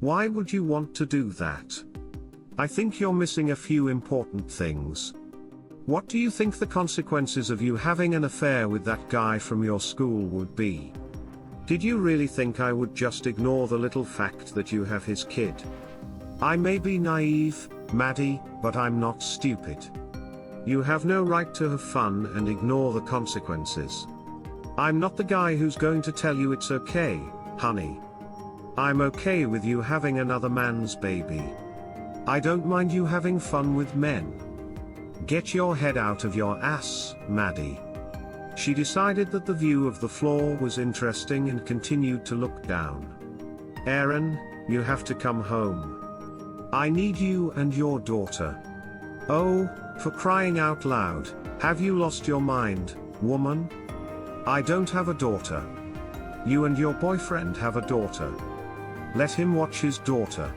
Why would you want to do that? I think you're missing a few important things. What do you think the consequences of you having an affair with that guy from your school would be? Did you really think I would just ignore the little fact that you have his kid? I may be naive, Maddie, but I'm not stupid. You have no right to have fun and ignore the consequences. I'm not the guy who's going to tell you it's okay, honey. I'm okay with you having another man's baby. I don't mind you having fun with men. Get your head out of your ass, Maddie. She decided that the view of the floor was interesting and continued to look down. Aaron, you have to come home. I need you and your daughter. Oh, for crying out loud, have you lost your mind, woman? I don't have a daughter. You and your boyfriend have a daughter. Let him watch his daughter.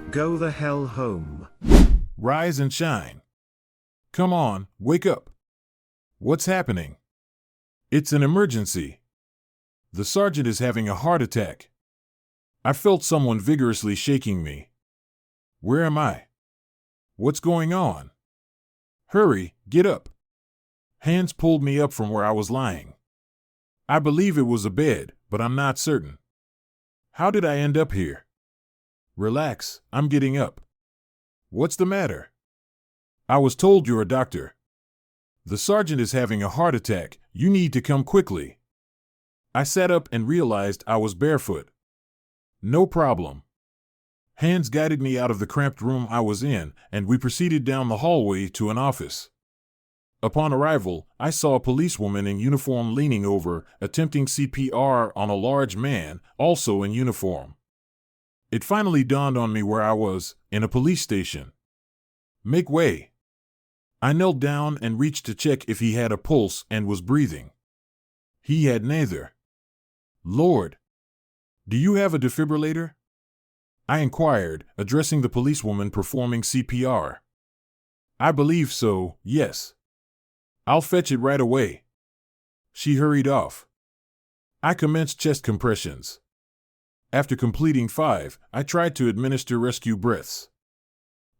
Go the hell home. Rise and shine. Come on, wake up. What's happening? It's an emergency. The sergeant is having a heart attack. I felt someone vigorously shaking me. Where am I? What's going on? Hurry, get up. Hands pulled me up from where I was lying. I believe it was a bed, but I'm not certain. How did I end up here? Relax, I'm getting up. What's the matter? I was told you're a doctor. The sergeant is having a heart attack. You need to come quickly. I sat up and realized I was barefoot. No problem. Hands guided me out of the cramped room I was in, and we proceeded down the hallway to an office. Upon arrival, I saw a policewoman in uniform leaning over, attempting CPR on a large man, also in uniform. It finally dawned on me where I was, in a police station. Make way. I knelt down and reached to check if he had a pulse and was breathing. He had neither. Lord, do you have a defibrillator? I inquired, addressing the policewoman performing CPR. I believe so, yes. I'll fetch it right away. She hurried off. I commenced chest compressions. After completing 5, I tried to administer rescue breaths.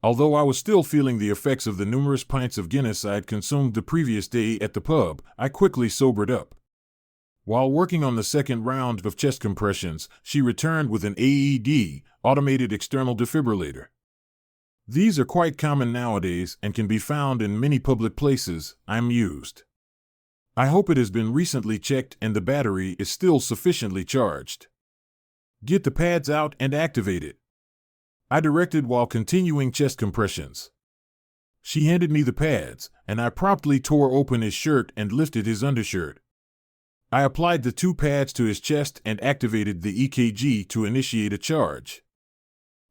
Although I was still feeling the effects of the numerous pints of Guinness I had consumed the previous day at the pub, I quickly sobered up. While working on the second round of chest compressions, she returned with an AED, automated external defibrillator. These are quite common nowadays and can be found in many public places. I mused. I hope it has been recently checked and the battery is still sufficiently charged. Get the pads out and activate it. I directed while continuing chest compressions. She handed me the pads, and I promptly tore open his shirt and lifted his undershirt. I applied the 2 pads to his chest and activated the EKG to initiate a charge.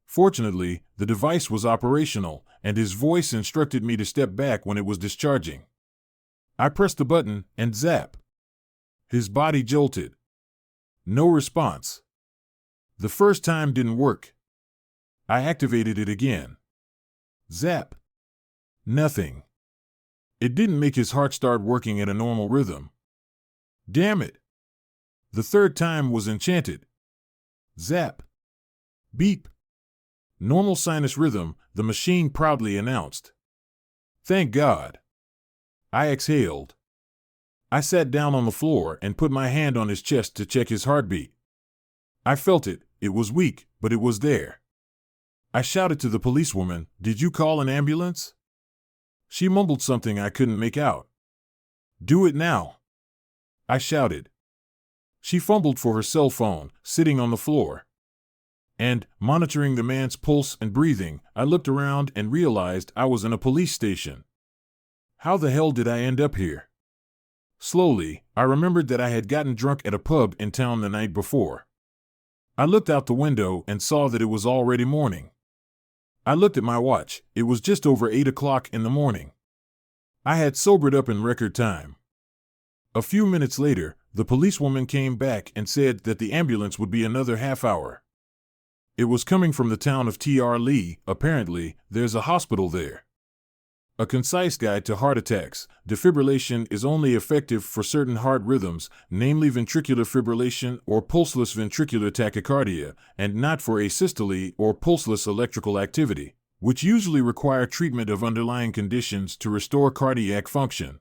Fortunately, the device was operational, and his voice instructed me to step back when it was discharging. I pressed the button, and zap. His body jolted. No response. The first time didn't work. I activated it again. Zap. Nothing. It didn't make his heart start working at a normal rhythm. Damn it. The third time was enchanted. Zap. Beep. Normal sinus rhythm, the machine proudly announced. Thank God. I exhaled. I sat down on the floor and put my hand on his chest to check his heartbeat. I felt it. It was weak, but it was there. I shouted to the policewoman, "Did you call an ambulance?" She mumbled something I couldn't make out. "Do it now," I shouted. She fumbled for her cell phone, sitting on the floor. And, monitoring the man's pulse and breathing, I looked around and realized I was in a police station. How the hell did I end up here? Slowly, I remembered that I had gotten drunk at a pub in town the night before. I looked out the window and saw that it was already morning. I looked at my watch. It was just over 8 o'clock in the morning. I had sobered up in record time. A few minutes later, the policewoman came back and said that the ambulance would be another half hour. It was coming from the town of T.R. Lee. Apparently, there's a hospital there. A concise guide to heart attacks. Defibrillation is only effective for certain heart rhythms, namely ventricular fibrillation or pulseless ventricular tachycardia, and not for asystole or pulseless electrical activity, which usually require treatment of underlying conditions to restore cardiac function.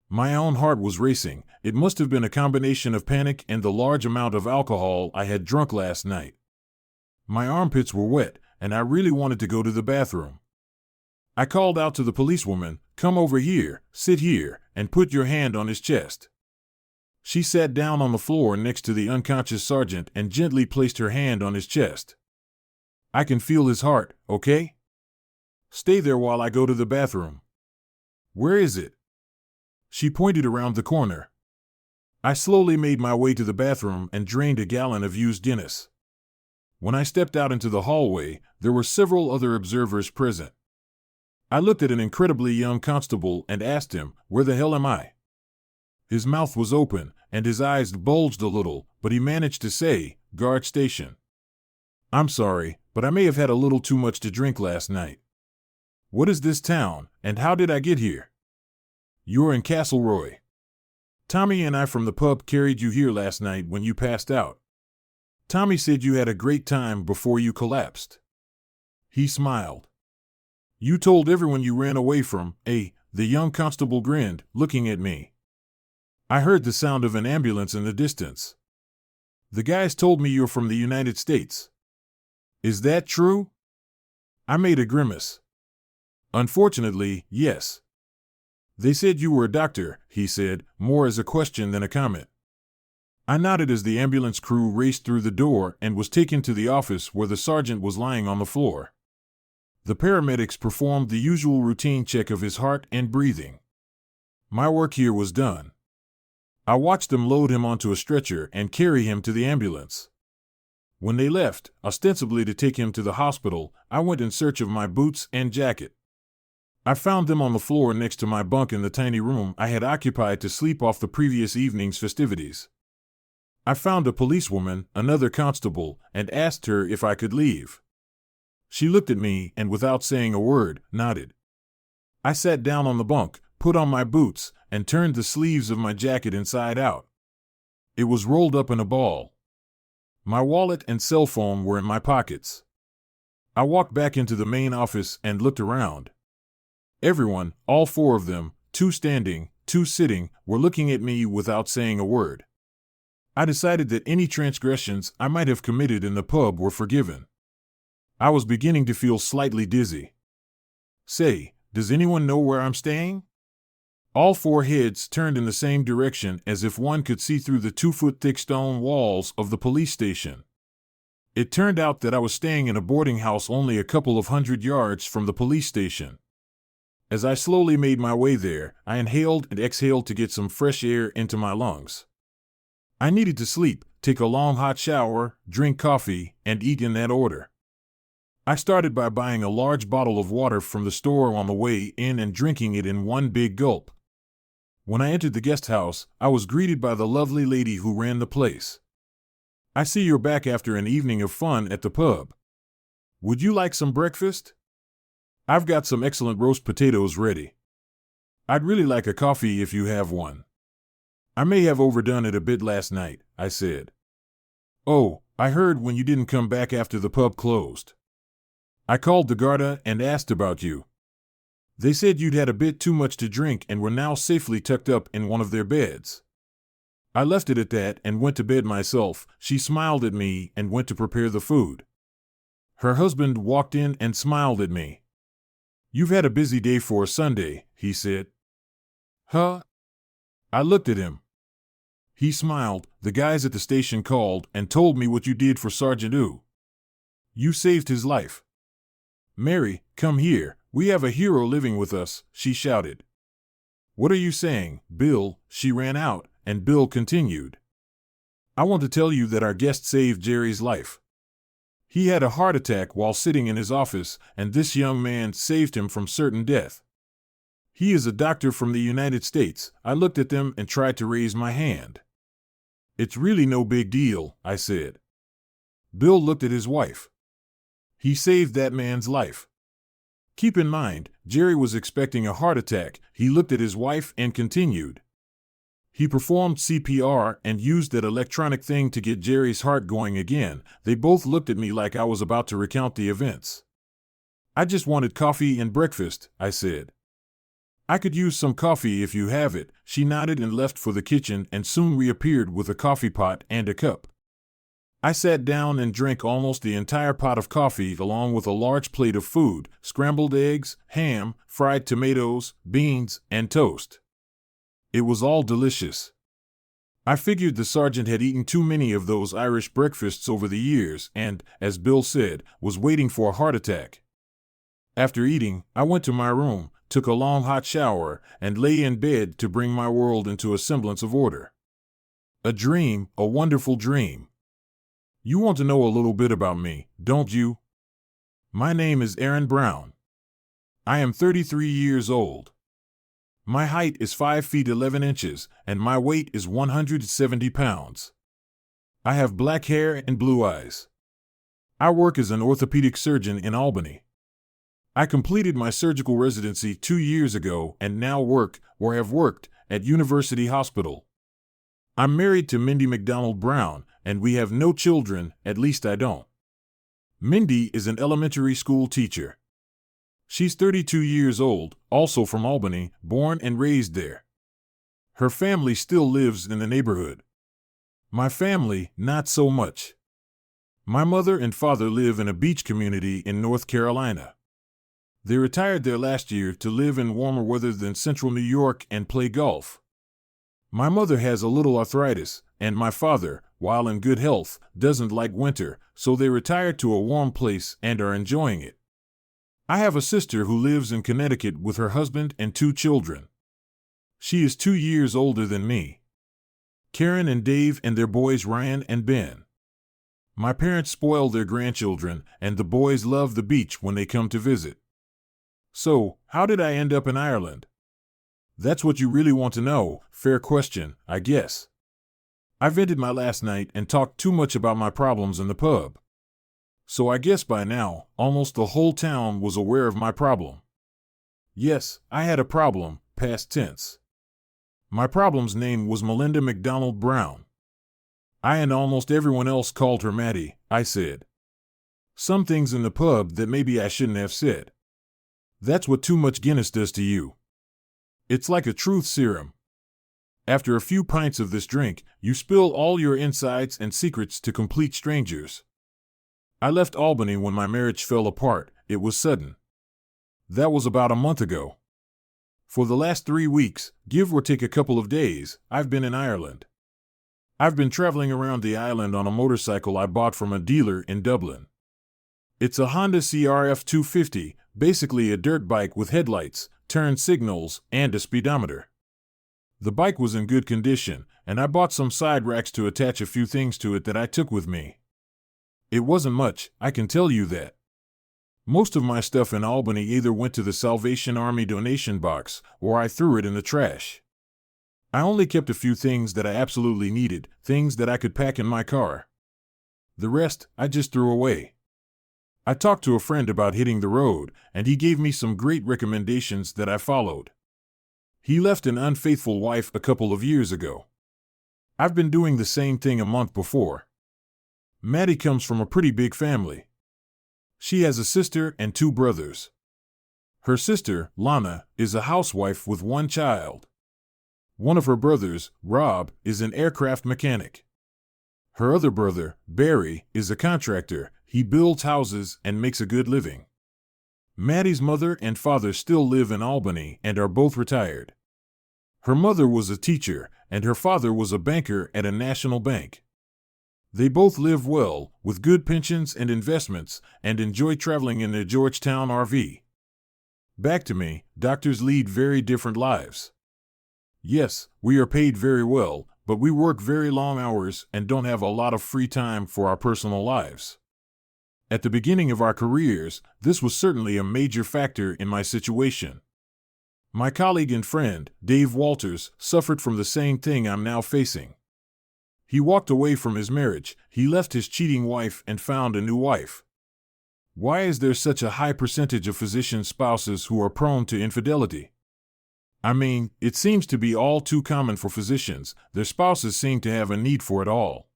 My own heart was racing. It must have been a combination of panic and the large amount of alcohol I had drunk last night. My armpits were wet, and I really wanted to go to the bathroom. I called out to the policewoman, "Come over here, sit here, and put your hand on his chest." She sat down on the floor next to the unconscious sergeant and gently placed her hand on his chest. "I can feel his heart, okay? Stay there while I go to the bathroom." "Where is it?" She pointed around the corner. I slowly made my way to the bathroom and drained a gallon of used Guinness. When I stepped out into the hallway, there were several other observers present. I looked at an incredibly young constable and asked him, "Where the hell am I?" His mouth was open, and his eyes bulged a little, but he managed to say, "Guard station." "I'm sorry, but I may have had a little too much to drink last night." "What is this town, and how did I get here?" "You're in Castleroy. Tommy and I from the pub carried you here last night when you passed out. Tommy said you had a great time before you collapsed." He smiled. "You told everyone you ran away from, eh?" The young constable grinned, looking at me. "I heard the sound of an ambulance in the distance. The guys told me you're from the United States. Is that true?" I made a grimace. "Unfortunately, yes." "They said you were a doctor," he said, more as a question than a comment. I nodded as the ambulance crew raced through the door and was taken to the office where the sergeant was lying on the floor. The paramedics performed the usual routine check of his heart and breathing. My work here was done. I watched them load him onto a stretcher and carry him to the ambulance. When they left, ostensibly to take him to the hospital, I went in search of my boots and jacket. I found them on the floor next to my bunk in the tiny room I had occupied to sleep off the previous evening's festivities. I found a policewoman, another constable, and asked her if I could leave. She looked at me and, without saying a word, nodded. I sat down on the bunk, put on my boots, and turned the sleeves of my jacket inside out. It was rolled up in a ball. My wallet and cell phone were in my pockets. I walked back into the main office and looked around. Everyone, all four of them, two standing, two sitting, were looking at me without saying a word. I decided that any transgressions I might have committed in the pub were forgiven. I was beginning to feel slightly dizzy. "Say, does anyone know where I'm staying?" All four heads turned in the same direction as if one could see through the 2-foot-thick stone walls of the police station. It turned out that I was staying in a boarding house only a couple of 100 yards from the police station. As I slowly made my way there, I inhaled and exhaled to get some fresh air into my lungs. I needed to sleep, take a long hot shower, drink coffee, and eat in that order. I started by buying a large bottle of water from the store on the way in and drinking it in one big gulp. When I entered the guest house, I was greeted by the lovely lady who ran the place. "I see you're back after an evening of fun at the pub. Would you like some breakfast? I've got some excellent roast potatoes ready. I'd really like a coffee if you have one." "I may have overdone it a bit last night," I said. "Oh, I heard when you didn't come back after the pub closed. I called the Garda and asked about you. They said you'd had a bit too much to drink and were now safely tucked up in one of their beds." I left it at that and went to bed myself. She smiled at me and went to prepare the food. Her husband walked in and smiled at me. "You've had a busy day for a Sunday," he said. "Huh?" I looked at him. He smiled. "The guys at the station called and told me what you did for Sergeant U. You saved his life. Mary, come here, we have a hero living with us," she shouted. "What are you saying, Bill?" She ran out, and Bill continued. "I want to tell you that our guest saved Jerry's life. He had a heart attack while sitting in his office, and this young man saved him from certain death. He is a doctor from the United States." I looked at them and tried to raise my hand. "It's really no big deal," I said. Bill looked at his wife. "He saved that man's life. Keep in mind, Jerry was expecting a heart attack. He looked at his wife and continued. He performed CPR and used that electronic thing to get Jerry's heart going again. They both looked at me like I was about to recount the events. I just wanted coffee and breakfast, I said. I could use some coffee if you have it. She nodded and left for the kitchen and soon reappeared with a coffee pot and a cup. I sat down and drank almost the entire pot of coffee along with a large plate of food, scrambled eggs, ham, fried tomatoes, beans, and toast. It was all delicious. I figured the sergeant had eaten too many of those Irish breakfasts over the years and, as Bill said, was waiting for a heart attack. After eating, I went to my room, took a long hot shower, and lay in bed to bring my world into a semblance of order. A dream, a wonderful dream. You want to know a little bit about me, don't you? My name is Aaron Brown. I am 33 years old. My height is 5 feet 11 inches, and my weight is 170 pounds. I have black hair and blue eyes. I work as an orthopedic surgeon in Albany. I completed my surgical residency 2 years ago and now work, or have worked, at University Hospital. I'm married to Mindy McDonald Brown, and we have no children, at least I don't. Mindy is an elementary school teacher. She's 32 years old, also from Albany, born and raised there. Her family still lives in the neighborhood. My family, not so much. My mother and father live in a beach community in North Carolina. They retired there last year to live in warmer weather than central New York and play golf. My mother has a little arthritis, and my father, while in good health, doesn't like winter, so they retired to a warm place and are enjoying it. I have a sister who lives in Connecticut with her husband and 2 children. She is 2 years older than me. Karen and Dave and their boys Ryan and Ben. My parents spoil their grandchildren, and the boys love the beach when they come to visit. So, how did I end up in Ireland? That's what you really want to know. Fair question, I guess. I vented my last night and talked too much about my problems in the pub. So I guess by now, almost the whole town was aware of my problem. Yes, I had a problem, past tense. My problem's name was Melinda McDonald Brown. I and almost everyone else called her Maddie, I said. Some things in the pub that maybe I shouldn't have said. That's what too much Guinness does to you. It's like a truth serum. After a few pints of this drink, you spill all your insides and secrets to complete strangers. I left Albany when my marriage fell apart. It was sudden. That was about a month ago. For the last 3 weeks, give or take a couple of days, I've been in Ireland. I've been traveling around the island on a motorcycle I bought from a dealer in Dublin. It's a Honda CRF 250, basically a dirt bike with headlights, turn signals, and a speedometer. The bike was in good condition, and I bought some side racks to attach a few things to it that I took with me. It wasn't much, I can tell you that. Most of my stuff in Albany either went to the Salvation Army donation box, or I threw it in the trash. I only kept a few things that I absolutely needed, things that I could pack in my car. The rest, I just threw away. I talked to a friend about hitting the road, and he gave me some great recommendations that I followed. He left an unfaithful wife a couple of years ago. I've been doing the same thing a month before. Maddie comes from a pretty big family. She has a sister and 2 brothers. Her sister, Lana, is a housewife with 1 child. One of her brothers, Rob, is an aircraft mechanic. Her other brother, Barry, is a contractor. He builds houses and makes a good living. Maddie's mother and father still live in Albany and are both retired. Her mother was a teacher, and her father was a banker at a national bank. They both live well, with good pensions and investments, and enjoy traveling in their Georgetown RV. Back to me, doctors lead very different lives. Yes, we are paid very well, but we work very long hours and don't have a lot of free time for our personal lives. At the beginning of our careers, this was certainly a major factor in my situation. My colleague and friend, Dave Walters, suffered from the same thing I'm now facing. He walked away from his marriage, he left his cheating wife and found a new wife. Why is there such a high percentage of physician spouses who are prone to infidelity? I mean, it seems to be all too common for physicians. Their spouses seem to have a need for it all.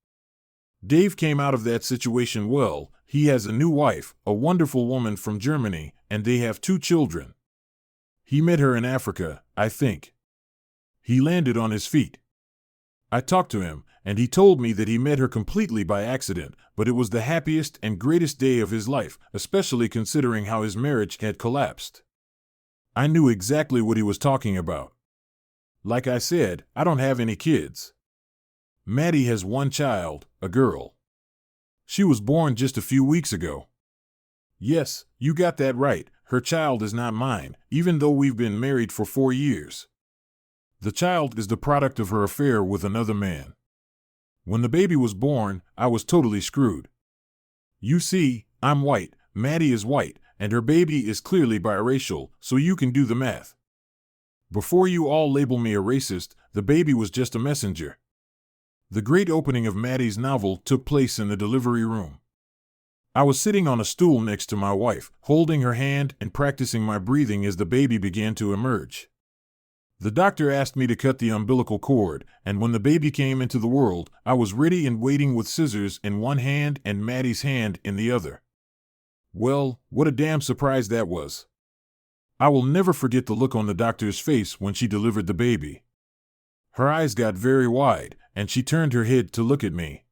Dave came out of that situation well. He has a new wife, a wonderful woman from Germany, and they have 2 children. He met her in Africa, I think. He landed on his feet. I talked to him, and he told me that he met her completely by accident, but it was the happiest and greatest day of his life, especially considering how his marriage had collapsed. I knew exactly what he was talking about. Like I said, I don't have any kids. Maddie has 1 child, a girl. She was born just a few weeks ago. Yes, you got that right. Her child is not mine, even though we've been married for 4 years. The child is the product of her affair with another man. When the baby was born, I was totally screwed. You see, I'm white, Maddie is white, and her baby is clearly biracial, so you can do the math. Before you all label me a racist, the baby was just a messenger. The great opening of Maddie's novel took place in the delivery room. I was sitting on a stool next to my wife, holding her hand and practicing my breathing as the baby began to emerge. The doctor asked me to cut the umbilical cord, and when the baby came into the world, I was ready and waiting with scissors in one hand and Maddie's hand in the other. Well, what a damn surprise that was. I will never forget the look on the doctor's face when she delivered the baby. Her eyes got very wide, and she turned her head to look at me.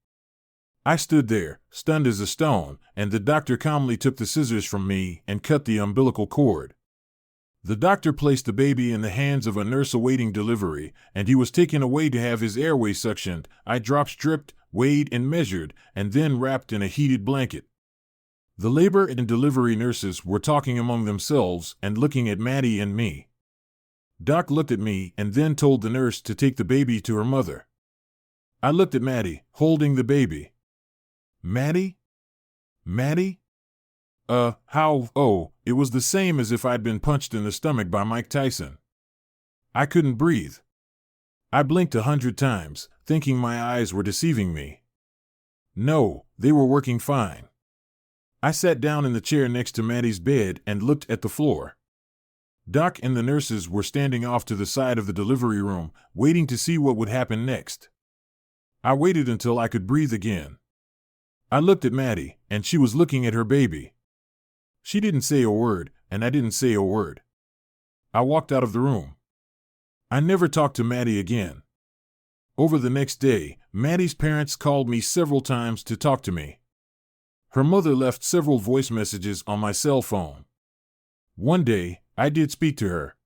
I stood there, stunned as a stone, and the doctor calmly took the scissors from me and cut the umbilical cord. The doctor placed the baby in the hands of a nurse awaiting delivery, and he was taken away to have his airway suctioned, eye drops dripped, weighed and measured, and then wrapped in a heated blanket. The labor and delivery nurses were talking among themselves and looking at Maddie and me. Doc looked at me and then told the nurse to take the baby to her mother. I looked at Maddie, holding the baby. Maddie? Maddie? It was the same as if I'd been punched in the stomach by Mike Tyson. I couldn't breathe. I blinked 100 times, thinking my eyes were deceiving me. No, they were working fine. I sat down in the chair next to Maddie's bed and looked at the floor. Doc and the nurses were standing off to the side of the delivery room, waiting to see what would happen next. I waited until I could breathe again. I looked at Maddie, and she was looking at her baby. She didn't say a word, and I didn't say a word. I walked out of the room. I never talked to Maddie again. Over the next day, Maddie's parents called me several times to talk to me. Her mother left several voice messages on my cell phone. One day, I did speak to her.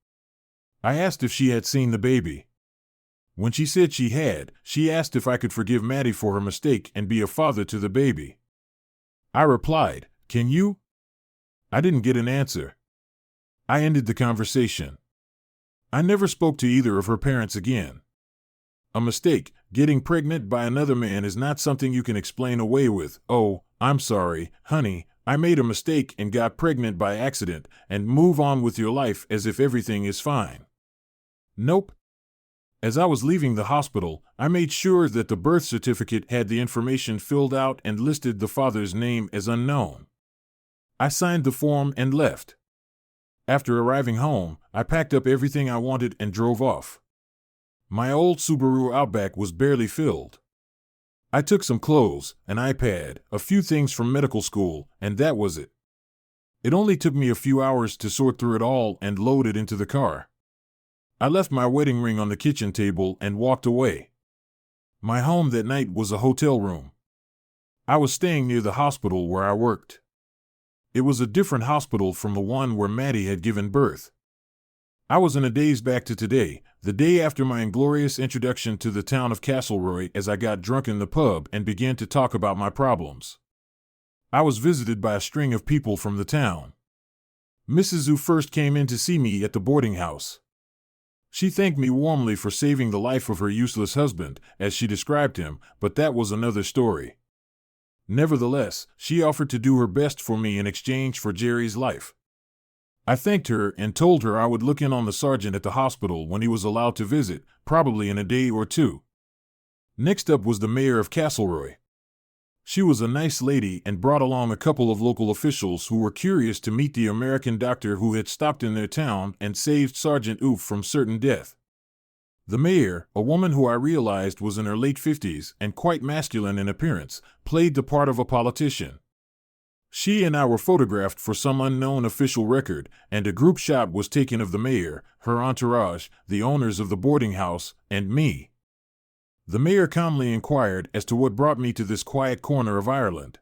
I asked if she had seen the baby. When she said she had, she asked if I could forgive Maddie for her mistake and be a father to the baby. I replied, "Can you?" I didn't get an answer. I ended the conversation. I never spoke to either of her parents again. A mistake, getting pregnant by another man, is not something you can explain away with, "Oh, I'm sorry, honey, I made a mistake and got pregnant by accident," and move on with your life as if everything is fine. Nope. As I was leaving the hospital, I made sure that the birth certificate had the information filled out and listed the father's name as unknown. I signed the form and left. After arriving home, I packed up everything I wanted and drove off. My old Subaru Outback was barely filled. I took some clothes, an iPad, a few things from medical school, and that was it. It only took me a few hours to sort through it all and load it into the car. I left my wedding ring on the kitchen table and walked away. My home that night was a hotel room. I was staying near the hospital where I worked. It was a different hospital from the one where Maddie had given birth. I was in a daze back to today, the day after my inglorious introduction to the town of Castleroy, as I got drunk in the pub and began to talk about my problems. I was visited by a string of people from the town. Mrs. Zhu first came in to see me at the boarding house. She thanked me warmly for saving the life of her useless husband, as she described him, but that was another story. Nevertheless, she offered to do her best for me in exchange for Jerry's life. I thanked her and told her I would look in on the sergeant at the hospital when he was allowed to visit, probably in a day or two. Next up was the mayor of Castleroy. She was a nice lady and brought along a couple of local officials who were curious to meet the American doctor who had stopped in their town and saved Sergeant Oof from certain death. The mayor, a woman who I realized was in her late 50s and quite masculine in appearance, played the part of a politician. She and I were photographed for some unknown official record, and a group shot was taken of the mayor, her entourage, the owners of the boarding house, and me. The mayor calmly inquired as to what brought me to this quiet corner of Ireland.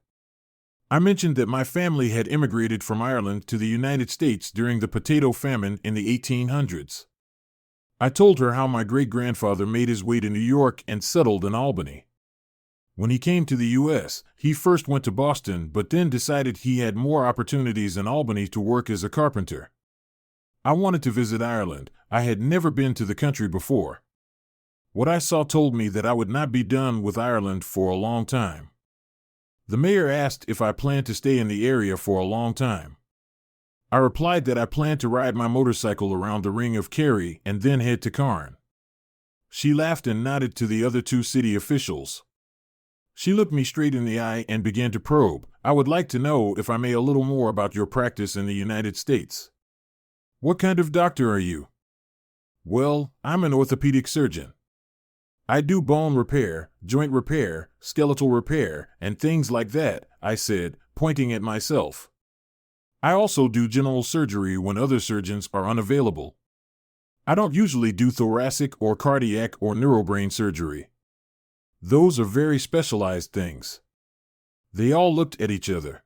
I mentioned that my family had immigrated from Ireland to the United States during the potato famine in the 1800s. I told her how my great-grandfather made his way to New York and settled in Albany. When he came to the U.S., he first went to Boston but then decided he had more opportunities in Albany to work as a carpenter. I wanted to visit Ireland. I had never been to the country before. What I saw told me that I would not be done with Ireland for a long time. The mayor asked if I planned to stay in the area for a long time. I replied that I planned to ride my motorcycle around the Ring of Kerry and then head to Cairn. She laughed and nodded to the other two city officials. She looked me straight in the eye and began to probe. I would like to know, if I may, a little more about your practice in the United States. What kind of doctor are you? Well, I'm an orthopedic surgeon. I do bone repair, joint repair, skeletal repair, and things like that, I said, pointing at myself. I also do general surgery when other surgeons are unavailable. I don't usually do thoracic or cardiac or neurobrain surgery. Those are very specialized things. They all looked at each other.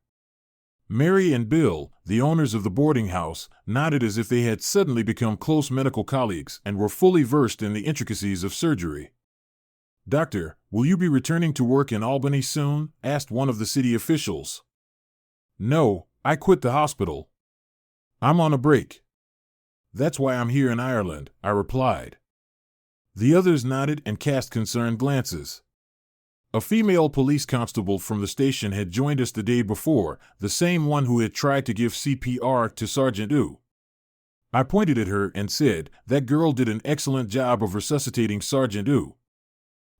Mary and Bill, the owners of the boarding house, nodded as if they had suddenly become close medical colleagues and were fully versed in the intricacies of surgery. Doctor, will you be returning to work in Albany soon? Asked one of the city officials. No, I quit the hospital. I'm on a break. That's why I'm here in Ireland, I replied. The others nodded and cast concerned glances. A female police constable from the station had joined us the day before, the same one who had tried to give CPR to Sergeant Oo. I pointed at her and said, "That girl did an excellent job of resuscitating Sergeant Oo."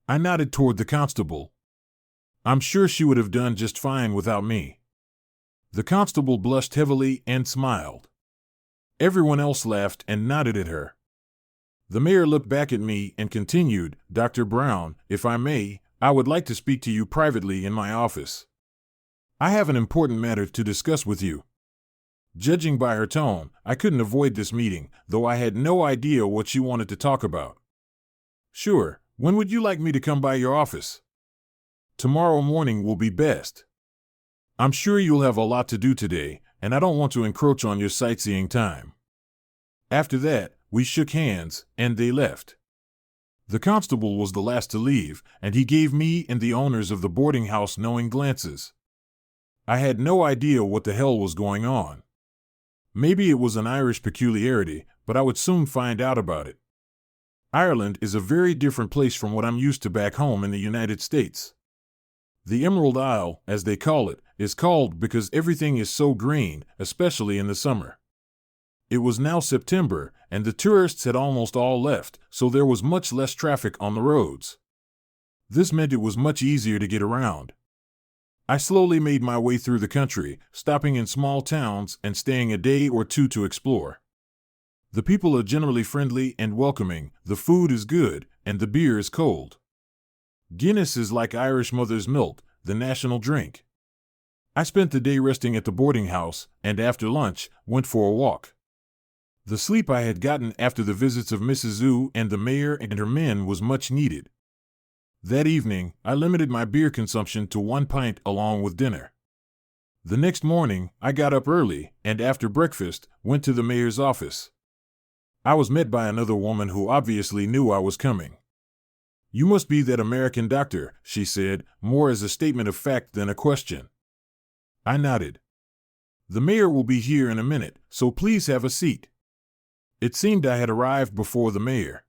I nodded toward the constable. I'm sure she would have done just fine without me. The constable blushed heavily and smiled. Everyone else laughed and nodded at her. The mayor looked back at me and continued, "Dr. Brown, if I may, I would like to speak to you privately in my office. I have an important matter to discuss with you." Judging by her tone, I couldn't avoid this meeting, though I had no idea what she wanted to talk about. Sure. When would you like me to come by your office? Tomorrow morning will be best. I'm sure you'll have a lot to do today, and I don't want to encroach on your sightseeing time. After that, we shook hands, and they left. The constable was the last to leave, and he gave me and the owners of the boarding house knowing glances. I had no idea what the hell was going on. Maybe it was an Irish peculiarity, but I would soon find out about it. Ireland is a very different place from what I'm used to back home in the United States. The Emerald Isle, as they call it, is called because everything is so green, especially in the summer. It was now September, and the tourists had almost all left, so there was much less traffic on the roads. This meant it was much easier to get around. I slowly made my way through the country, stopping in small towns and staying a day or two to explore. The people are generally friendly and welcoming, the food is good, and the beer is cold. Guinness is like Irish mother's milk, the national drink. I spent the day resting at the boarding house, and after lunch, went for a walk. The sleep I had gotten after the visits of Mrs. Oo and the mayor and her men was much needed. That evening, I limited my beer consumption to 1 pint along with dinner. The next morning, I got up early, and after breakfast, went to the mayor's office. I was met by another woman who obviously knew I was coming. "You must be that American doctor," she said, more as a statement of fact than a question. I nodded. "The mayor will be here in a minute, so please have a seat." It seemed I had arrived before the mayor.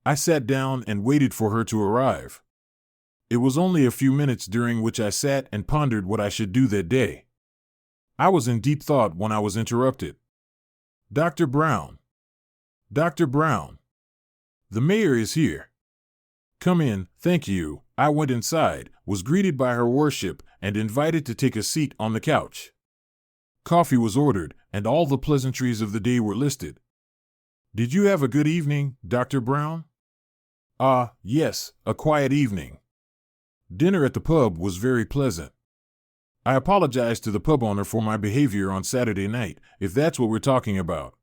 I sat down and waited for her to arrive. It was only a few minutes during which I sat and pondered what I should do that day. I was in deep thought when I was interrupted. "Dr. Brown. Dr. Brown. The mayor is here." "Come in, thank you," I went inside, was greeted by her worship, and invited to take a seat on the couch. Coffee was ordered, and all the pleasantries of the day were listed. "Did you have a good evening, Dr. Brown?" "Ah, yes, a quiet evening. Dinner at the pub was very pleasant. I apologized to the pub owner for my behavior on Saturday night, if that's what we're talking about.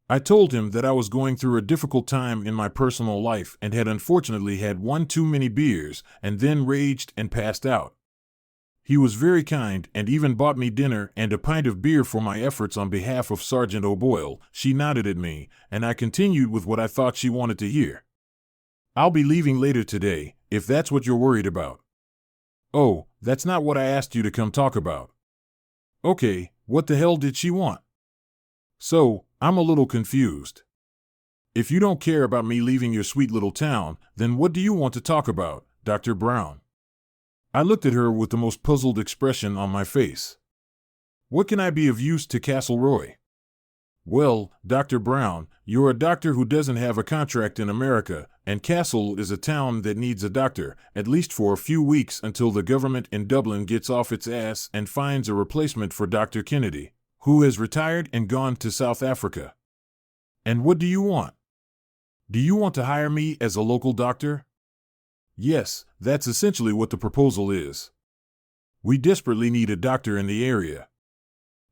I told him that I was going through a difficult time in my personal life and had unfortunately had one too many beers and then raged and passed out. He was very kind and even bought me dinner and a pint of beer for my efforts on behalf of Sergeant O'Boyle." She nodded at me, and I continued with what I thought she wanted to hear. "I'll be leaving later today, if that's what you're worried about." "Oh, that's not what I asked you to come talk about." "Okay, what the hell did she want?" "So, I'm a little confused. If you don't care about me leaving your sweet little town, then what do you want to talk about, Dr. Brown?" I looked at her with the most puzzled expression on my face. "What can I be of use to Castleroy?" "Well, Dr. Brown, you're a doctor who doesn't have a contract in America, and Castle is a town that needs a doctor, at least for a few weeks until the government in Dublin gets off its ass and finds a replacement for Dr. Kennedy, who has retired and gone to South Africa. And what do you want? Do you want to hire me as a local doctor?" "Yes, that's essentially what the proposal is. We desperately need a doctor in the area.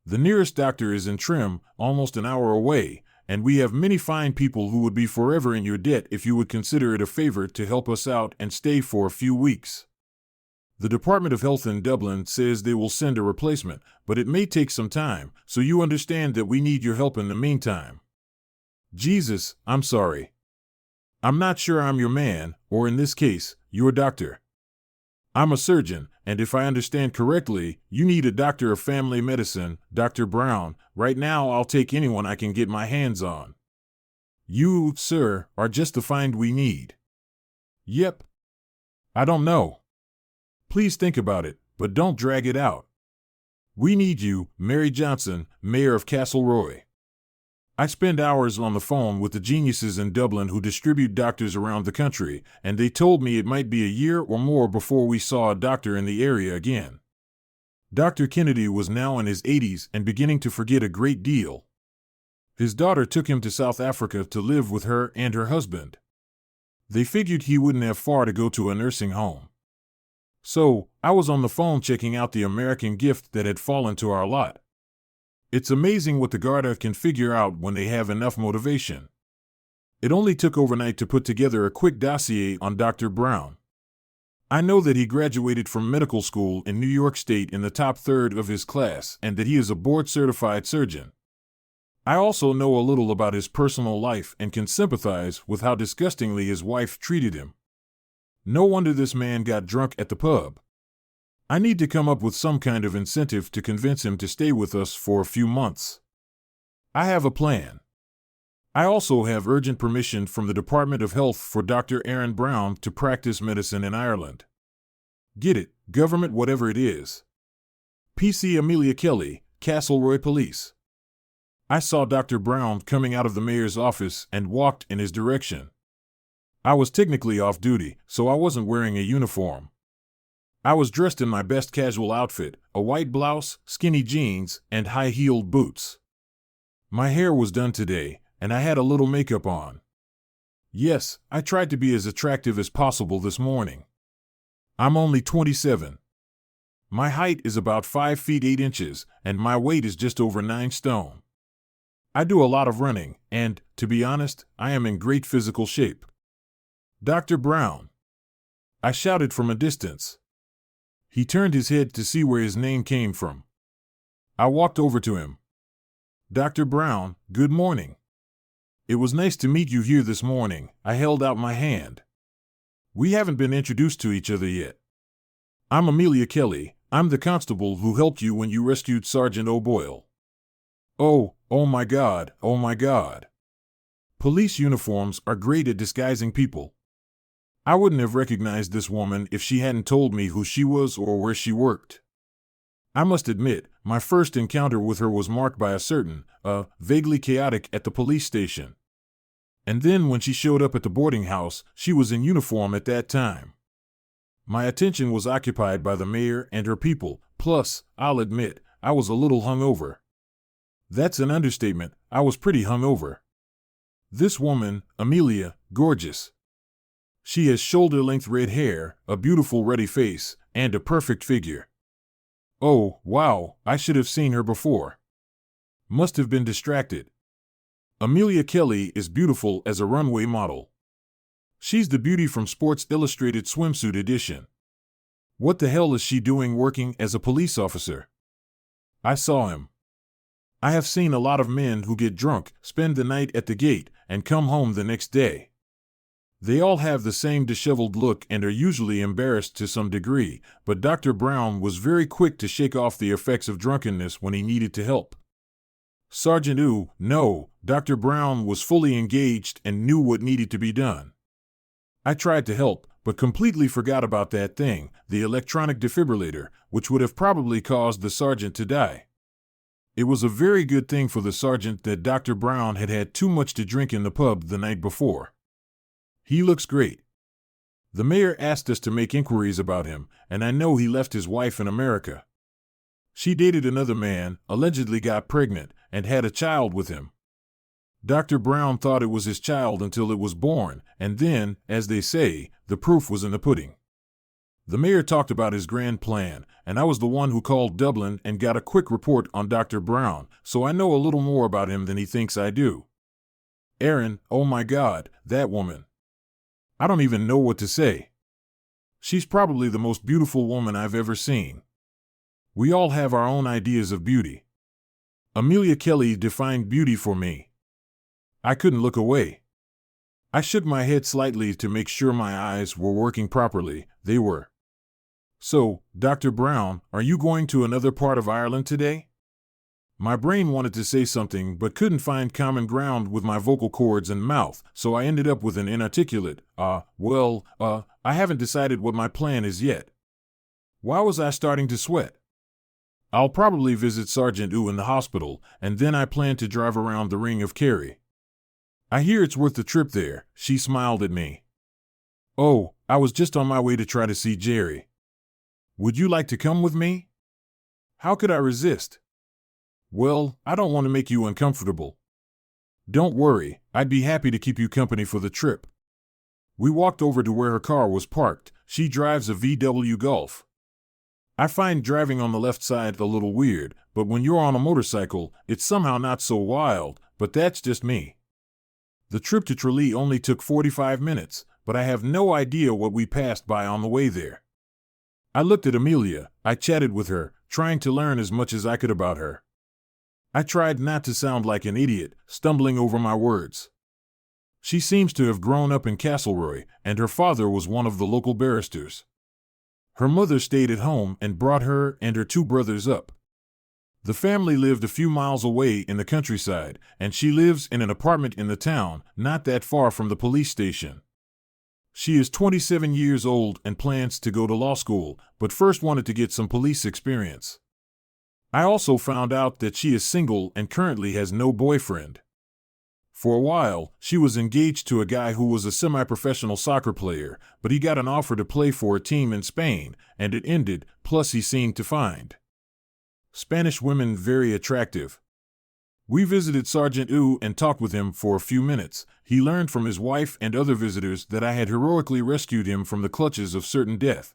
The nearest doctor is in Trim, almost an hour away, and we have many fine people who would be forever in your debt if you would consider it a favor to help us out and stay for a few weeks. The Department of Health in Dublin says they will send a replacement, but it may take some time, so you understand that we need your help in the meantime." "Jesus, I'm sorry. I'm not sure I'm your man, or in this case, your doctor. I'm a surgeon, and if I understand correctly, you need a doctor of family medicine, Dr. Brown. Right now I'll take anyone I can get my hands on. You, sir, are just the find we need." "Yep. I don't know. Please think about it, but don't drag it out. We need you, Mary Johnson, Mayor of Castleroy. I spend hours on the phone with the geniuses in Dublin who distribute doctors around the country, and they told me it might be a year or more before we saw a doctor in the area again. Dr. Kennedy was now in his 80s and beginning to forget a great deal. His daughter took him to South Africa to live with her and her husband. They figured he wouldn't have far to go to a nursing home. So, I was on the phone checking out the American gift that had fallen to our lot. It's amazing what the Garda can figure out when they have enough motivation. It only took overnight to put together a quick dossier on Dr. Brown. I know that he graduated from medical school in New York State in the top third of his class and that he is a board-certified surgeon. I also know a little about his personal life and can sympathize with how disgustingly his wife treated him. No wonder this man got drunk at the pub. I need to come up with some kind of incentive to convince him to stay with us for a few months. I have a plan. I also have urgent permission from the Department of Health for Dr. Aaron Brown to practice medicine in Ireland. Get it, government whatever it is. PC Amelia Kelly, Castleroy Police." I saw Dr. Brown coming out of the mayor's office and walked in his direction. I was technically off duty, so I wasn't wearing a uniform. I was dressed in my best casual outfit, a white blouse, skinny jeans, and high-heeled boots. My hair was done today, and I had a little makeup on. Yes, I tried to be as attractive as possible this morning. I'm only 27. My height is about 5 feet 8 inches, and my weight is just over 9 stone. I do a lot of running, and, to be honest, I am in great physical shape. "Dr. Brown!" I shouted from a distance. He turned his head to see where his name came from. I walked over to him. "Dr. Brown, good morning. It was nice to meet you here this morning." I held out my hand. "We haven't been introduced to each other yet. I'm Amelia Kelly. I'm the constable who helped you when you rescued Sergeant O'Boyle." Oh my God, oh my God. Police uniforms are great at disguising people. I wouldn't have recognized this woman if she hadn't told me who she was or where she worked. I must admit, my first encounter with her was marked by a certain, vaguely chaotic at the police station. And then when she showed up at the boarding house, she was in uniform at that time. My attention was occupied by the mayor and her people, plus, I'll admit, I was a little hungover. That's an understatement, I was pretty hungover. This woman, Amelia, gorgeous. She has shoulder-length red hair, a beautiful ruddy face, and a perfect figure. Oh, wow, I should have seen her before. Must have been distracted. Amelia Kelly is beautiful as a runway model. She's the beauty from Sports Illustrated swimsuit edition. What the hell is she doing working as a police officer? I saw him. I have seen a lot of men who get drunk, spend the night at the gate, and come home the next day. They all have the same disheveled look and are usually embarrassed to some degree, but Dr. Brown was very quick to shake off the effects of drunkenness when he needed to help. Sergeant no, Dr. Brown was fully engaged and knew what needed to be done. I tried to help, but completely forgot about that thing, the electronic defibrillator, which would have probably caused the sergeant to die. It was a very good thing for the sergeant that Dr. Brown had had too much to drink in the pub the night before. He looks great. The mayor asked us to make inquiries about him, and I know he left his wife in America. She dated another man, allegedly got pregnant, and had a child with him. Dr. Brown thought it was his child until it was born, and then, as they say, the proof was in the pudding. The mayor talked about his grand plan, and I was the one who called Dublin and got a quick report on Dr. Brown, so I know a little more about him than he thinks I do. Erin, oh my God, that woman. I don't even know what to say. She's probably the most beautiful woman I've ever seen. We all have our own ideas of beauty. Amelia Kelly defined beauty for me. I couldn't look away. I shook my head slightly to make sure my eyes were working properly. They were. So, Dr. Brown, are you going to another part of Ireland today? My brain wanted to say something but couldn't find common ground with my vocal cords and mouth, so I ended up with an inarticulate, I haven't decided what my plan is yet. Why was I starting to sweat? I'll probably visit Sergeant in the hospital, and then I plan to drive around the Ring of Kerry. I hear it's worth the trip there, she smiled at me. Oh, I was just on my way to try to see Jerry. Would you like to come with me? How could I resist? Well, I don't want to make you uncomfortable. Don't worry, I'd be happy to keep you company for the trip. We walked over to where her car was parked. She drives a VW Golf. I find driving on the left side a little weird, but when you're on a motorcycle, it's somehow not so wild, but that's just me. The trip to Tralee only took 45 minutes, but I have no idea what we passed by on the way there. I looked at Amelia, I chatted with her, trying to learn as much as I could about her. I tried not to sound like an idiot, stumbling over my words. She seems to have grown up in Castleroy, and her father was one of the local barristers. Her mother stayed at home and brought her and her two brothers up. The family lived a few miles away in the countryside, and she lives in an apartment in the town, not that far from the police station. She is 27 years old and plans to go to law school, but first wanted to get some police experience. I also found out that she is single and currently has no boyfriend. For a while, she was engaged to a guy who was a semi-professional soccer player, but he got an offer to play for a team in Spain, and it ended, plus he seemed to find Spanish women very attractive. We visited Sergeant and talked with him for a few minutes. He learned from his wife and other visitors that I had heroically rescued him from the clutches of certain death.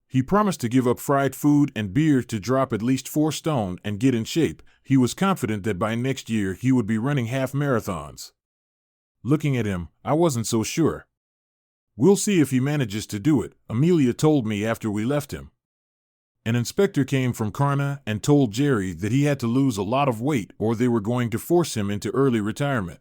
He promised to give up fried food and beer to drop at least 4 stone and get in shape. He was confident that by next year he would be running half marathons. Looking at him, I wasn't so sure. We'll see if he manages to do it, Amelia told me after we left him. An inspector came from Carna and told Jerry that he had to lose a lot of weight or they were going to force him into early retirement.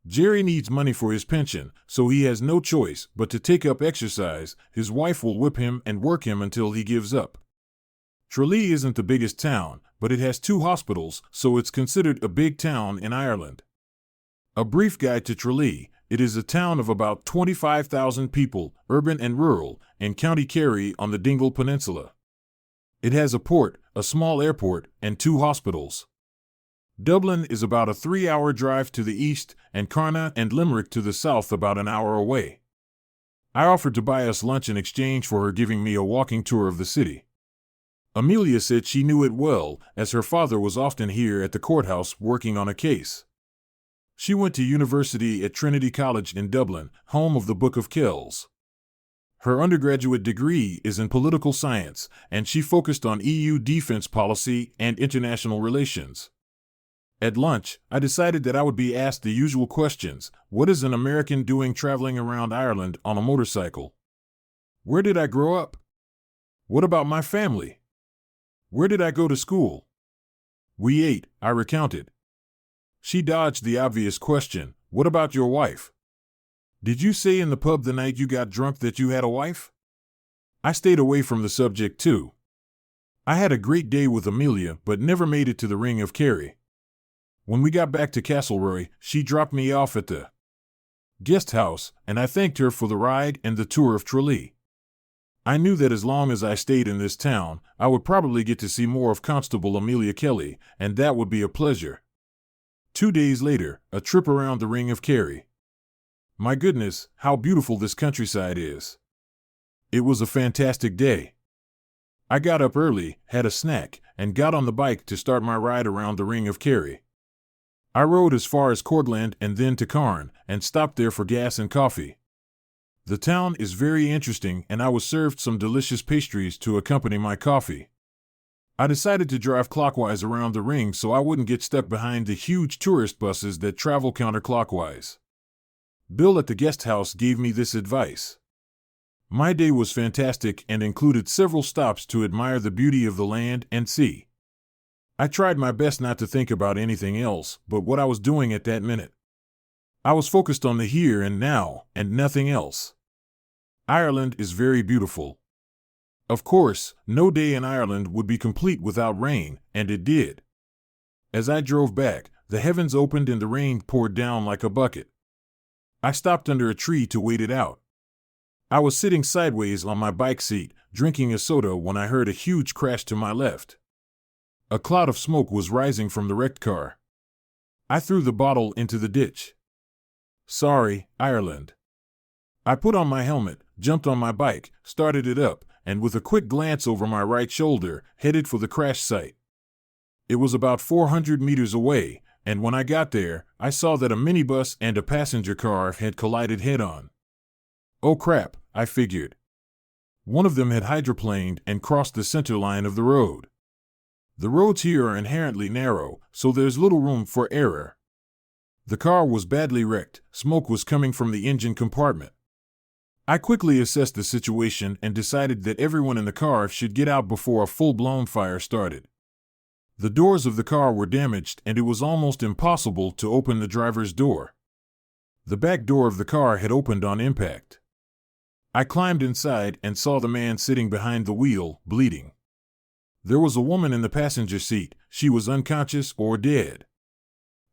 Jerry needs money for his pension, so he has no choice but to take up exercise. His wife will whip him and work him until he gives up. Tralee isn't the biggest town, but it has 2 hospitals, so it's considered a big town in Ireland. A brief guide to Tralee. It is a town of about 25,000 people, urban and rural, in County Kerry on the Dingle Peninsula. It has a port, a small airport, and 2 hospitals. Dublin is about a 3-hour drive to the east, and Carna and Limerick to the south about an hour away. I offered to buy us lunch in exchange for her giving me a walking tour of the city. Amelia said she knew it well, as her father was often here at the courthouse working on a case. She went to university at Trinity College in Dublin, home of the Book of Kells. Her undergraduate degree is in political science, and she focused on EU defense policy and international relations. At lunch, I decided that I would be asked the usual questions. What is an American doing traveling around Ireland on a motorcycle? Where did I grow up? What about my family? Where did I go to school? We ate, I recounted. She dodged the obvious question, what about your wife? Did you say in the pub the night you got drunk that you had a wife? I stayed away from the subject too. I had a great day with Amelia, but never made it to the Ring of Kerry. When we got back to Castlereagh, she dropped me off at the guest house, and I thanked her for the ride and the tour of Tralee. I knew that as long as I stayed in this town, I would probably get to see more of Constable Amelia Kelly, and that would be a pleasure. 2 days later, a trip around the Ring of Kerry. My goodness, how beautiful this countryside is. It was a fantastic day. I got up early, had a snack, and got on the bike to start my ride around the Ring of Kerry. I rode as far as Cortland and then to Carn, and stopped there for gas and coffee. The town is very interesting, and I was served some delicious pastries to accompany my coffee. I decided to drive clockwise around the ring so I wouldn't get stuck behind the huge tourist buses that travel counterclockwise. Bill at the guest house gave me this advice. My day was fantastic and included several stops to admire the beauty of the land and sea. I tried my best not to think about anything else but what I was doing at that minute. I was focused on the here and now, and nothing else. Ireland is very beautiful. Of course, no day in Ireland would be complete without rain, and it did. As I drove back, the heavens opened and the rain poured down like a bucket. I stopped under a tree to wait it out. I was sitting sideways on my bike seat, drinking a soda when I heard a huge crash to my left. A cloud of smoke was rising from the wrecked car. I threw the bottle into the ditch. Sorry, Ireland. I put on my helmet, jumped on my bike, started it up, and with a quick glance over my right shoulder, headed for the crash site. It was about 400 meters away, and when I got there, I saw that a minibus and a passenger car had collided head-on. Oh crap, I figured. One of them had hydroplaned and crossed the center line of the road. The roads here are inherently narrow, so there's little room for error. The car was badly wrecked, smoke was coming from the engine compartment. I quickly assessed the situation and decided that everyone in the car should get out before a full-blown fire started. The doors of the car were damaged and it was almost impossible to open the driver's door. The back door of the car had opened on impact. I climbed inside and saw the man sitting behind the wheel, bleeding. There was a woman in the passenger seat. She was unconscious or dead.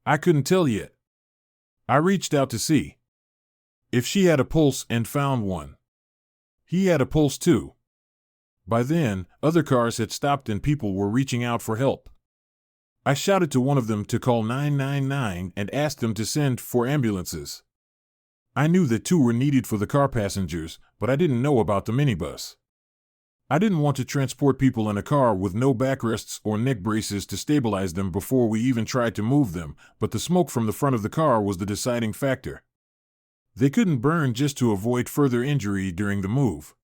I couldn't tell yet. I reached out to see if she had a pulse and found one. He had a pulse too. By then, other cars had stopped and people were reaching out for help. I shouted to one of them to call 999 and asked them to send 4 ambulances. I knew that 2 were needed for the car passengers, but I didn't know about the minibus. I didn't want to transport people in a car with no backrests or neck braces to stabilize them before we even tried to move them, but the smoke from the front of the car was the deciding factor. They couldn't burn just to avoid further injury during the move.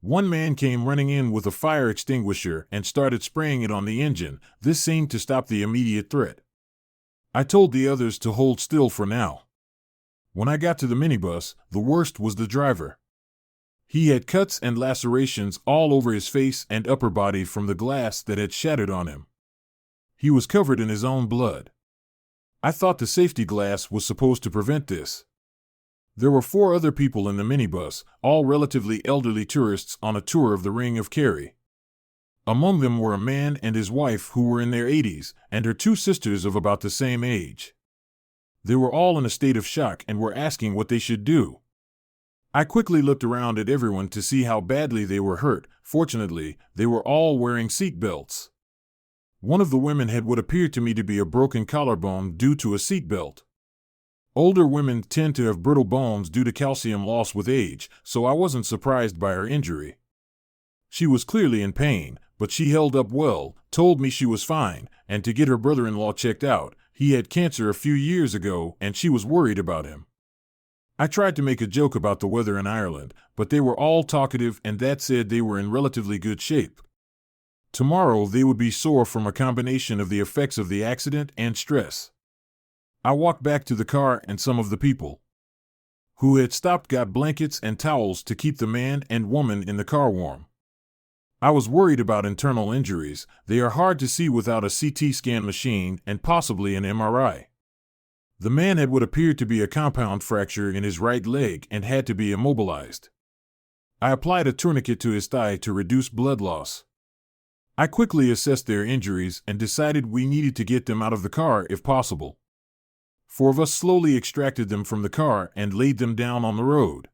One man came running in with a fire extinguisher and started spraying it on the engine. This seemed to stop the immediate threat. I told the others to hold still for now. When I got to the minibus, the worst was the driver. He had cuts and lacerations all over his face and upper body from the glass that had shattered on him. He was covered in his own blood. I thought the safety glass was supposed to prevent this. There were 4 other people in the minibus, all relatively elderly tourists on a tour of the Ring of Kerry. Among them were a man and his wife who were in their 80s, and her 2 sisters of about the same age. They were all in a state of shock and were asking what they should do. I quickly looked around at everyone to see how badly they were hurt. Fortunately, they were all wearing seat belts. One of the women had what appeared to me to be a broken collarbone due to a seat belt. Older women tend to have brittle bones due to calcium loss with age, so I wasn't surprised by her injury. She was clearly in pain, but she held up well, told me she was fine, and to get her brother-in-law checked out. He had cancer a few years ago, and she was worried about him. I tried to make a joke about the weather in Ireland, but they were all talkative, and that said they were in relatively good shape. Tomorrow they would be sore from a combination of the effects of the accident and stress. I walked back to the car, and some of the people who had stopped got blankets and towels to keep the man and woman in the car warm. I was worried about internal injuries. They are hard to see without a CT scan machine and possibly an MRI. The man had what appeared to be a compound fracture in his right leg and had to be immobilized. I applied a tourniquet to his thigh to reduce blood loss. I quickly assessed their injuries and decided we needed to get them out of the car if possible. 4 of us slowly extracted them from the car and laid them down on the road.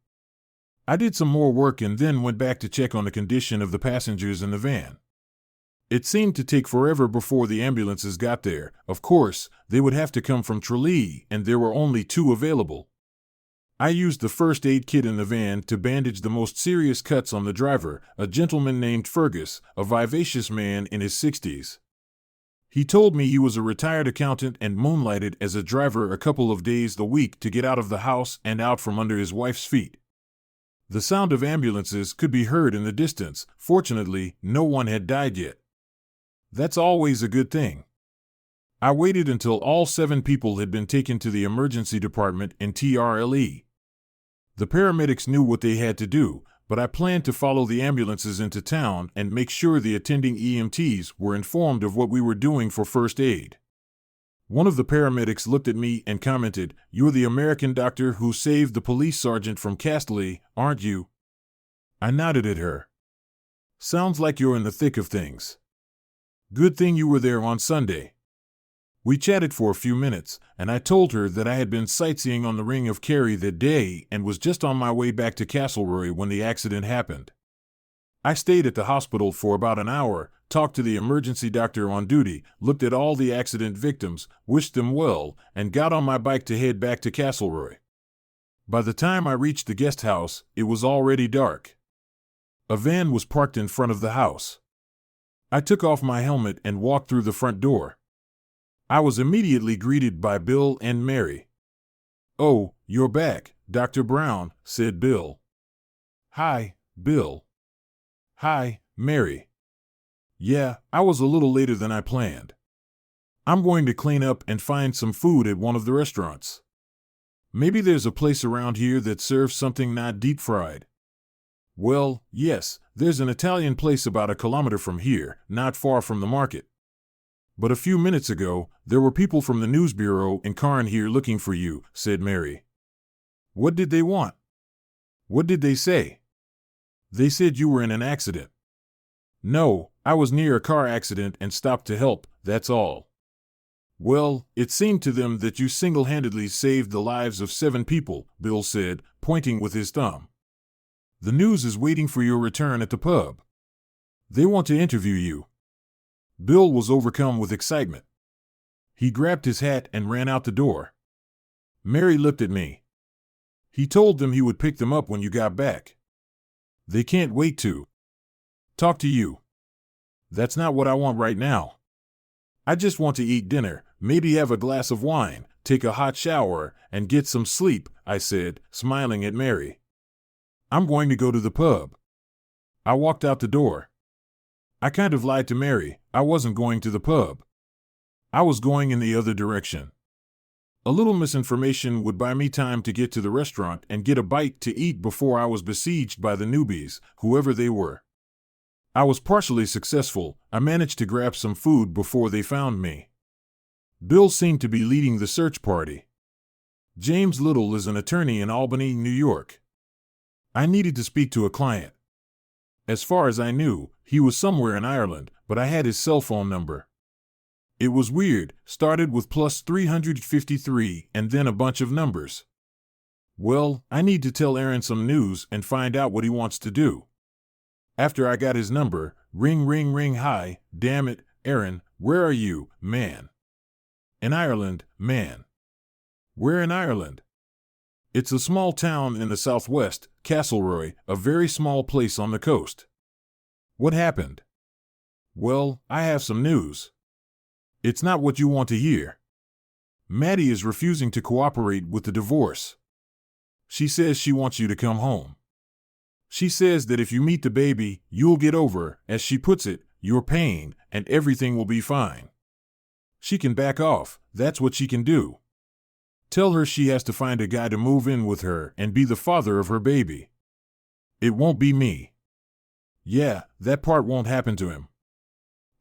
I did some more work and then went back to check on the condition of the passengers in the van. It seemed to take forever before the ambulances got there. Of course, they would have to come from Tralee, and there were only 2 available. I used the first aid kit in the van to bandage the most serious cuts on the driver, a gentleman named Fergus, a vivacious man in his 60s. He told me he was a retired accountant and moonlighted as a driver a couple of days a week to get out of the house and out from under his wife's feet. The sound of ambulances could be heard in the distance. Fortunately, no one had died yet. That's always a good thing. I waited until all 7 people had been taken to the emergency department in TRLE. The paramedics knew what they had to do, but I planned to follow the ambulances into town and make sure the attending EMTs were informed of what we were doing for first aid. One of the paramedics looked at me and commented, "You're the American doctor who saved the police sergeant from Casterly, aren't you?" I nodded at her. "Sounds like you're in the thick of things. Good thing you were there on Sunday." We chatted for a few minutes, and I told her that I had been sightseeing on the Ring of Kerry that day and was just on my way back to Castlereagh when the accident happened. I stayed at the hospital for about an hour, talked to the emergency doctor on duty, looked at all the accident victims, wished them well, and got on my bike to head back to Castlereagh. By the time I reached the guest house, it was already dark. A van was parked in front of the house. I took off my helmet and walked through the front door. I was immediately greeted by Bill and Mary. "Oh, you're back, Dr. Brown," said Bill. "Hi, Bill." "Hi, Mary." "Yeah, I was a little later than I planned. I'm going to clean up and find some food at one of the restaurants. Maybe there's a place around here that serves something not deep-fried." "Well, yes, there's an Italian place about a kilometer from here, not far from the market. But a few minutes ago, there were people from the news bureau in Cairn here looking for you," said Mary. "What did they want?" "What did they say?" "They said you were in an accident." "No, I was near a car accident and stopped to help, that's all." "Well, it seemed to them that you single-handedly saved the lives of 7 people, Bill said, pointing with his thumb. "The news is waiting for your return at the pub. They want to interview you." Bill was overcome with excitement. He grabbed his hat and ran out the door. Mary looked at me. "He told them he would pick them up when you got back. They can't wait to talk to you." "That's not what I want right now. I just want to eat dinner, maybe have a glass of wine, take a hot shower, and get some sleep," I said, smiling at Mary. "I'm going to go to the pub." I walked out the door. I kind of lied to Mary. I wasn't going to the pub. I was going in the other direction. A little misinformation would buy me time to get to the restaurant and get a bite to eat before I was besieged by the newbies, whoever they were. I was partially successful. I managed to grab some food before they found me. Bill seemed to be leading the search party. James Little is an attorney in Albany, New York. I needed to speak to a client. As far as I knew, he was somewhere in Ireland, but I had his cell phone number. It was weird, started with +353 and then a bunch of numbers. Well, I need to tell Aaron some news and find out what he wants to do. After I got his number, ring ring ring, "Hi, damn it, Aaron, where are you, man?" "In Ireland, man." We're in Ireland. It's a small town in the southwest, Castleroy, a very small place on the coast. What happened? Well, I have some news. It's not what you want to hear. Maddie is refusing to cooperate with the divorce. She says she wants you to come home. She says that if you meet the baby, you'll get over, as she puts it, your pain, and everything will be fine. She can back off, that's what she can do. Tell her she has to find a guy to move in with her and be the father of her baby. It won't be me. Yeah, that part won't happen to him.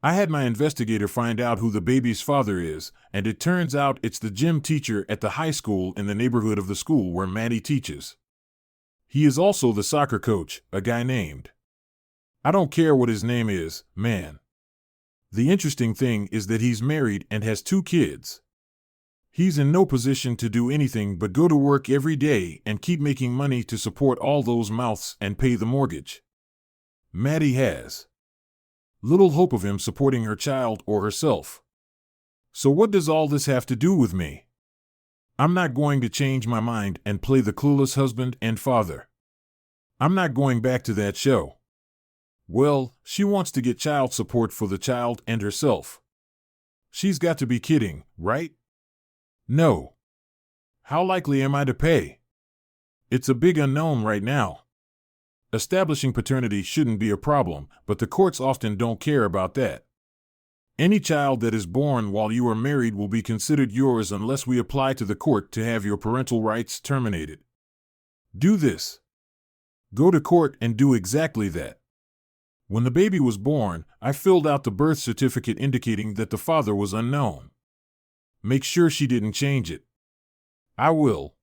I had my investigator find out who the baby's father is, and it turns out it's the gym teacher at the high school in the neighborhood of the school where Maddie teaches. He is also the soccer coach, a guy named. I don't care what his name is, man. The interesting thing is that he's married and has 2 kids. He's in no position to do anything but go to work every day and keep making money to support all those mouths and pay the mortgage. Maddie has little hope of him supporting her child or herself. So what does all this have to do with me? I'm not going to change my mind and play the clueless husband and father. I'm not going back to that show. Well, she wants to get child support for the child and herself. She's got to be kidding, right? No. How likely am I to pay? It's a big unknown right now. Establishing paternity shouldn't be a problem, but the courts often don't care about that. Any child that is born while you are married will be considered yours unless we apply to the court to have your parental rights terminated. Do this. Go to court and do exactly that. When the baby was born, I filled out the birth certificate indicating that the father was unknown. Make sure she didn't change it. I will.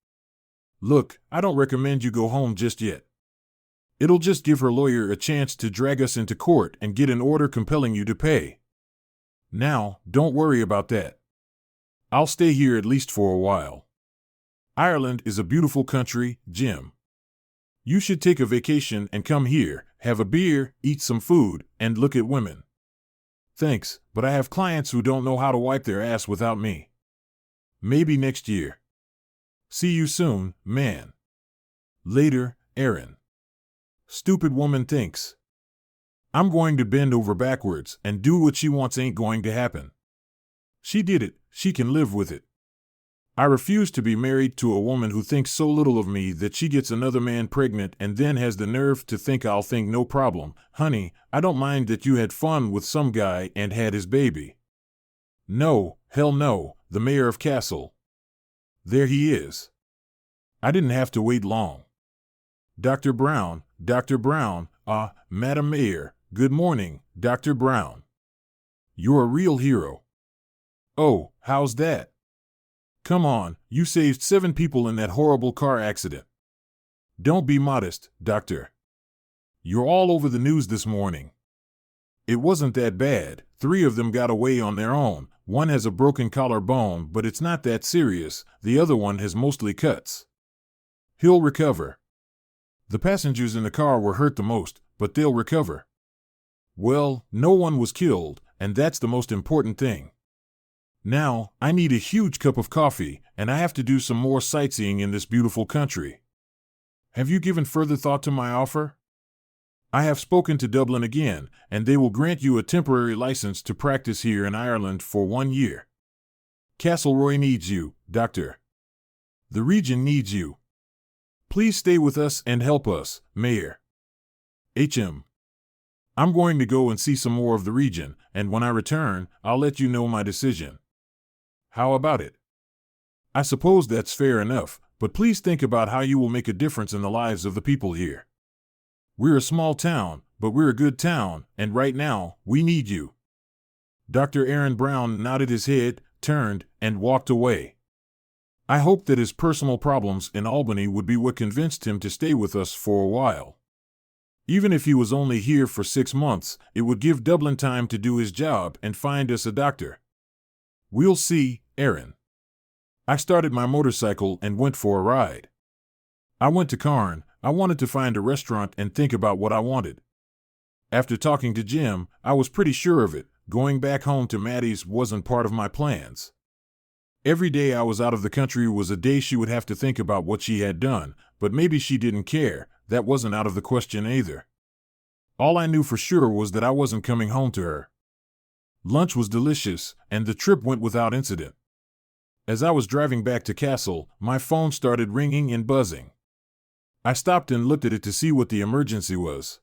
Look, I don't recommend you go home just yet. It'll just give her lawyer a chance to drag us into court and get an order compelling you to pay. Now, don't worry about that. I'll stay here at least for a while. Ireland is a beautiful country, Jim. You should take a vacation and come here, have a beer, eat some food, and look at women. Thanks, but I have clients who don't know how to wipe their ass without me. Maybe next year. See you soon, man. Later, Aaron. Stupid woman thinks. I'm going to bend over backwards and do what she wants ain't going to happen. She did it, she can live with it. I refuse to be married to a woman who thinks so little of me that she gets another man pregnant and then has the nerve to think I'll think no problem. Honey, I don't mind that you had fun with some guy and had his baby. No, hell no, the mayor of Castle. There he is. I didn't have to wait long. Dr. Brown, Madam Mayor, good morning, Dr. Brown. You're a real hero. Oh, how's that? Come on, you saved 7 people in that horrible car accident. Don't be modest, Doctor. You're all over the news this morning. It wasn't that bad, 3 of them got away on their own. One has a broken collarbone, but it's not that serious. The other one has mostly cuts. He'll recover. The passengers in the car were hurt the most, but they'll recover. Well, no one was killed, and that's the most important thing. Now, I need a huge cup of coffee, and I have to do some more sightseeing in this beautiful country. Have you given further thought to my offer? I have spoken to Dublin again, and they will grant you a temporary license to practice here in Ireland for 1 year. Castleroy needs you, Doctor. The region needs you. Please stay with us and help us, Mayor. HM. I'm going to go and see some more of the region, and when I return, I'll let you know my decision. How about it? I suppose that's fair enough, but please think about how you will make a difference in the lives of the people here. We're a small town, but we're a good town, and right now, we need you. Dr. Aaron Brown nodded his head, turned, and walked away. I hoped that his personal problems in Albany would be what convinced him to stay with us for a while. Even if he was only here for 6 months, it would give Dublin time to do his job and find us a doctor. We'll see, Aaron. I started my motorcycle and went for a ride. I went to Cairn. I wanted to find a restaurant and think about what I wanted. After talking to Jim, I was pretty sure of it. Going back home to Maddie's wasn't part of my plans. Every day I was out of the country was a day she would have to think about what she had done, but maybe she didn't care. That wasn't out of the question either. All I knew for sure was that I wasn't coming home to her. Lunch was delicious, and the trip went without incident. As I was driving back to Castle, my phone started ringing and buzzing. I stopped and looked at it to see what the emergency was.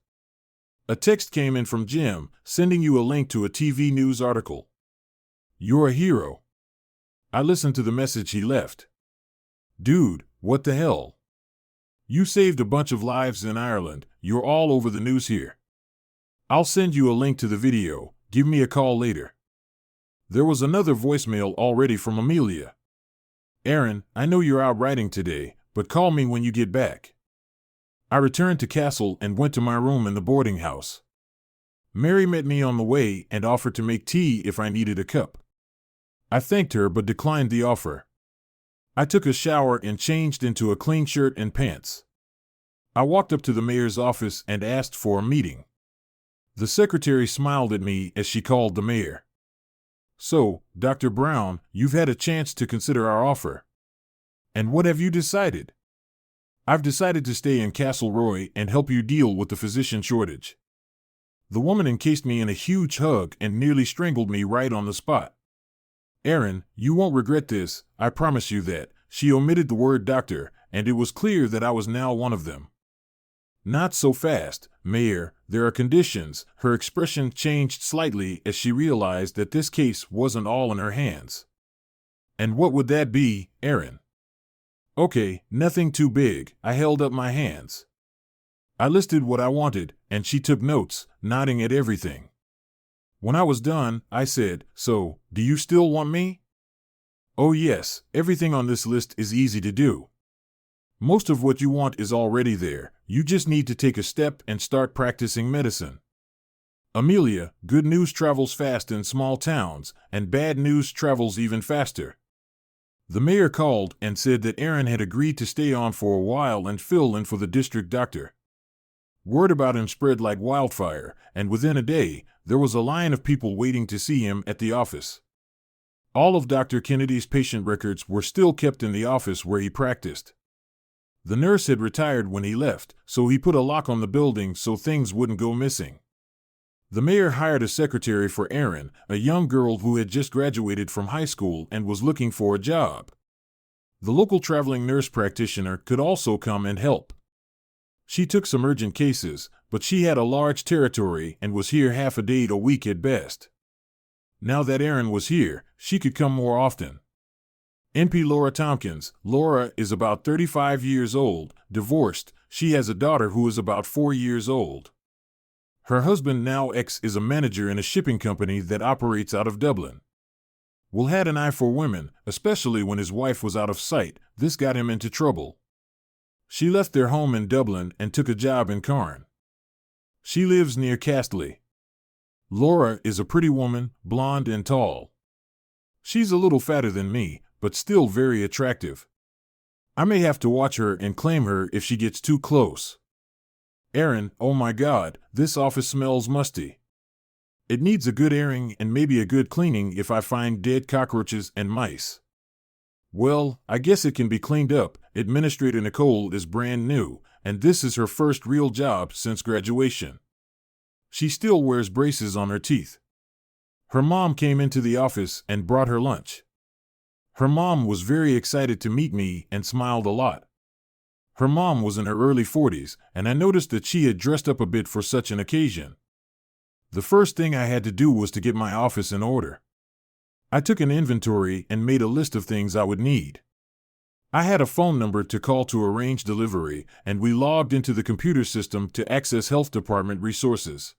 A text came in from Jim, sending you a link to a TV news article. "You're a hero." I listened to the message he left. "Dude, what the hell? You saved a bunch of lives in Ireland. You're all over the news here. I'll send you a link to the video. Give me a call later." There was another voicemail already from Amelia. "Aaron, I know you're out riding today, but call me when you get back." I returned to Castle and went to my room in the boarding house. Mary met me on the way and offered to make tea if I needed a cup. I thanked her but declined the offer. I took a shower and changed into a clean shirt and pants. I walked up to the mayor's office and asked for a meeting. The secretary smiled at me as she called the mayor. "So, Dr. Brown, you've had a chance to consider our offer. And what have you decided?" "I've decided to stay in Castle Roy and help you deal with the physician shortage." The woman encased me in a huge hug and nearly strangled me right on the spot. "Aaron, you won't regret this, I promise you that." She omitted the word doctor, and it was clear that I was now one of them. "Not so fast, Mayor, there are conditions." Her expression changed slightly as she realized that this case wasn't all in her hands. "And what would that be, Aaron?" "Okay, nothing too big." I held up my hands. I listed what I wanted, and she took notes, nodding at everything. When I was done, I said, "So, do you still want me?" "Oh yes, everything on this list is easy to do. Most of what you want is already there. You just need to take a step and start practicing medicine." Amelia, good news travels fast in small towns, and bad news travels even faster. The mayor called and said that Aaron had agreed to stay on for a while and fill in for the district doctor. Word about him spread like wildfire, and within a day, there was a line of people waiting to see him at the office. All of Dr. Kennedy's patient records were still kept in the office where he practiced. The nurse had retired when he left, so he put a lock on the building so things wouldn't go missing. The mayor hired a secretary for Aaron, a young girl who had just graduated from high school and was looking for a job. The local traveling nurse practitioner could also come and help. She took some urgent cases, but she had a large territory and was here half a day a week at best. Now that Aaron was here, she could come more often. NP Laura Tompkins. Laura is about 35 years old, divorced. She has a daughter who is about 4 years old. Her husband, now ex, is a manager in a shipping company that operates out of Dublin. Will had an eye for women, especially when his wife was out of sight. This got him into trouble. She left their home in Dublin and took a job in Cairn. She lives near Castley. Laura is a pretty woman, blonde and tall. She's a little fatter than me, but still very attractive. I may have to watch her and claim her if she gets too close. Aaron, oh my God, this office smells musty. It needs a good airing and maybe a good cleaning if I find dead cockroaches and mice. Well, I guess it can be cleaned up. Administrator Nicole is brand new, and this is her first real job since graduation. She still wears braces on her teeth. Her mom came into the office and brought her lunch. Her mom was very excited to meet me and smiled a lot. Her mom was in her early 40s, and I noticed that she had dressed up a bit for such an occasion. The first thing I had to do was to get my office in order. I took an inventory and made a list of things I would need. I had a phone number to call to arrange delivery, and we logged into the computer system to access health department resources.